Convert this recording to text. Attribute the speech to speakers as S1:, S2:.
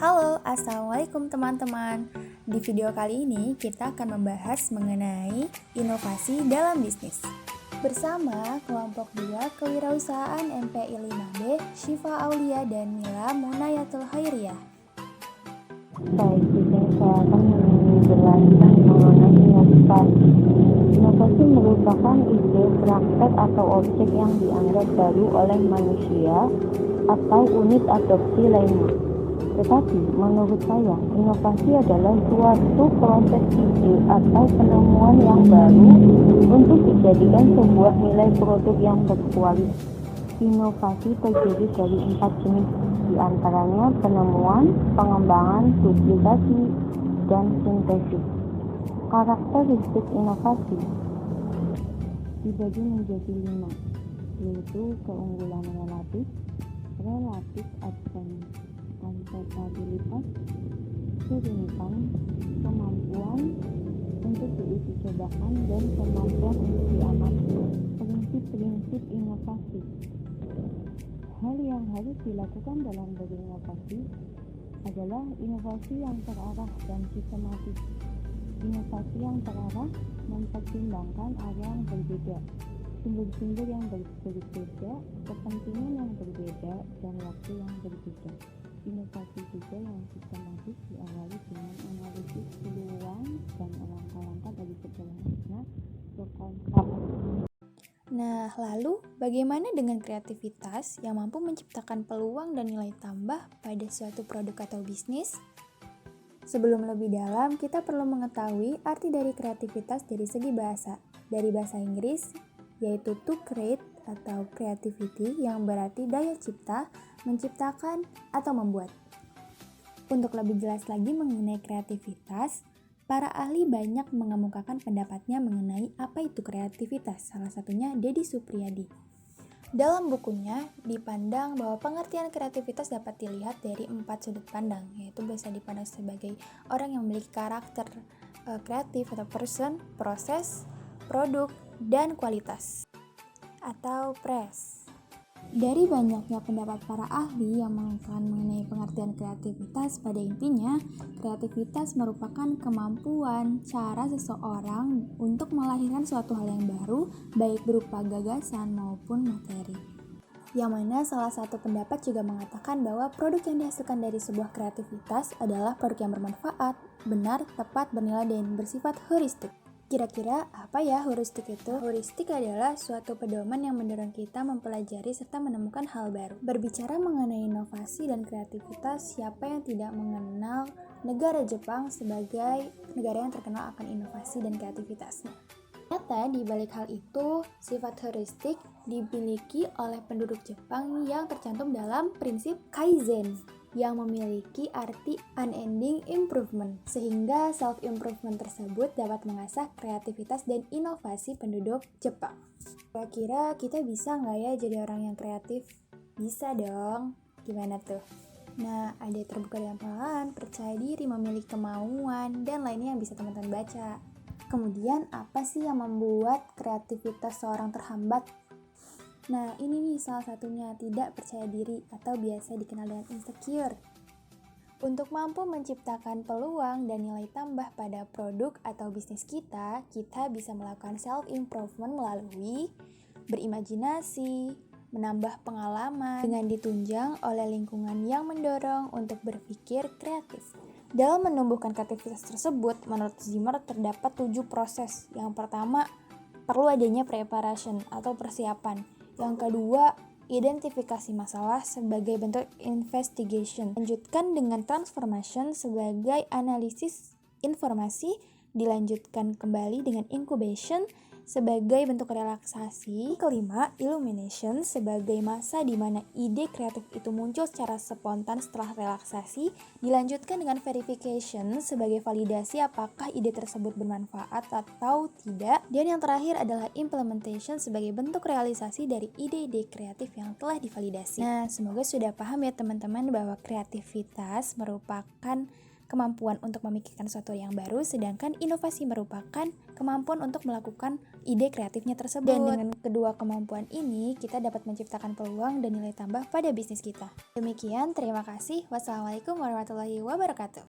S1: Halo, Assalamualaikum teman-teman. Di video kali ini kita akan membahas mengenai inovasi dalam bisnis. Bersama kelompok 2 Kewirausahaan MPI 5B, Syifa Aulia dan Mila Munayatul Khairiyah.
S2: Baik, jadi saya akan menjelaskan mengenai inovasi. Inovasi merupakan ide, praktek, atau objek yang dianggap baru oleh manusia atau unit adopsi lainnya. Tetapi, menurut saya, inovasi adalah suatu proses ide atau penemuan yang baru untuk dijadikan sebuah nilai produk yang berkualitas. Inovasi terdiri dari 4 jenis, di antaranya penemuan, pengembangan, duplikasi, dan sintesis. Karakteristik inovasi dibagi menjadi 5, yaitu keunggulan relatif adaptabilitas, keunikan, kemampuan untuk diuji cobakan, dan kemampuan untuk diamati. Prinsip-prinsip inovasi. Hal yang harus dilakukan dalam berinovasi adalah inovasi yang terarah dan sistematis. Inovasi yang terarah mempertimbangkan area yang berbeda, sumber-sumber yang berbeda, kepentingan yang berbeda, dan waktu yang berbeda. Inovasi juga yang sistematis diawali dengan analisis peluang dan langkah-langkah dari sederhana ke kompleks.
S1: Nah, lalu bagaimana dengan kreativitas yang mampu menciptakan peluang dan nilai tambah pada suatu produk atau bisnis? Sebelum lebih dalam, kita perlu mengetahui arti dari kreativitas dari segi bahasa. Dari bahasa Inggris, yaitu to create atau creativity yang berarti daya cipta, menciptakan, atau membuat. Untuk lebih jelas lagi mengenai kreativitas, para ahli banyak mengemukakan pendapatnya mengenai apa itu kreativitas, salah satunya Deddy Supriyadi. Dalam bukunya, dipandang bahwa pengertian kreativitas dapat dilihat dari 4 sudut pandang, yaitu bisa dipandang sebagai orang yang memiliki karakter kreatif atau person, proses, produk, dan kualitas, atau pres. Dari banyaknya pendapat para ahli yang mengatakan mengenai pengertian kreativitas, pada intinya, kreativitas merupakan kemampuan cara seseorang untuk melahirkan suatu hal yang baru, baik berupa gagasan maupun materi. Yang mana salah satu pendapat juga mengatakan bahwa produk yang dihasilkan dari sebuah kreativitas adalah produk yang bermanfaat, benar, tepat, bernilai, dan bersifat heuristik. Kira-kira apa ya heuristik itu? Heuristik adalah suatu pedoman yang mendorong kita mempelajari serta menemukan hal baru. Berbicara mengenai inovasi dan kreativitas, siapa yang tidak mengenal negara Jepang sebagai negara yang terkenal akan inovasi dan kreativitasnya? Ternyata di balik hal itu, sifat heuristik dimiliki oleh penduduk Jepang yang tercantum dalam prinsip Kaizen, yang memiliki arti unending improvement, sehingga self-improvement tersebut dapat mengasah kreativitas dan inovasi penduduk Jepang. Kira-kira kita bisa nggak ya jadi orang yang kreatif? Bisa dong. Gimana tuh? Nah, ada terbuka dengan pelan, percaya diri, memiliki kemauan, dan lainnya yang bisa teman-teman baca. Kemudian, apa sih yang membuat kreativitas seorang terhambat? Nah, ini nih salah satunya, tidak percaya diri atau biasa dikenal dengan insecure. Untuk mampu menciptakan peluang dan nilai tambah pada produk atau bisnis kita bisa melakukan self-improvement melalui berimajinasi, menambah pengalaman, dengan ditunjang oleh lingkungan yang mendorong untuk berpikir kreatif. Dalam menumbuhkan kreativitas tersebut, menurut Zimmer terdapat 7 proses. Yang pertama, perlu adanya preparation atau persiapan. Yang kedua, identifikasi masalah sebagai bentuk investigation. Lanjutkan dengan transformation sebagai analisis informasi. Dilanjutkan kembali dengan incubation sebagai bentuk relaksasi. Kelima, illumination sebagai masa di mana ide kreatif itu muncul secara spontan setelah relaksasi. Dilanjutkan dengan verification sebagai validasi apakah ide tersebut bermanfaat atau tidak. Dan yang terakhir adalah implementation sebagai bentuk realisasi dari ide-ide kreatif yang telah divalidasi. Nah, semoga sudah paham ya teman-teman bahwa kreativitas merupakan kemampuan untuk memikirkan sesuatu yang baru, sedangkan inovasi merupakan kemampuan untuk melakukan ide kreatifnya tersebut. Dan dengan kedua kemampuan ini, kita dapat menciptakan peluang dan nilai tambah pada bisnis kita. Demikian, terima kasih. Wassalamualaikum warahmatullahi wabarakatuh.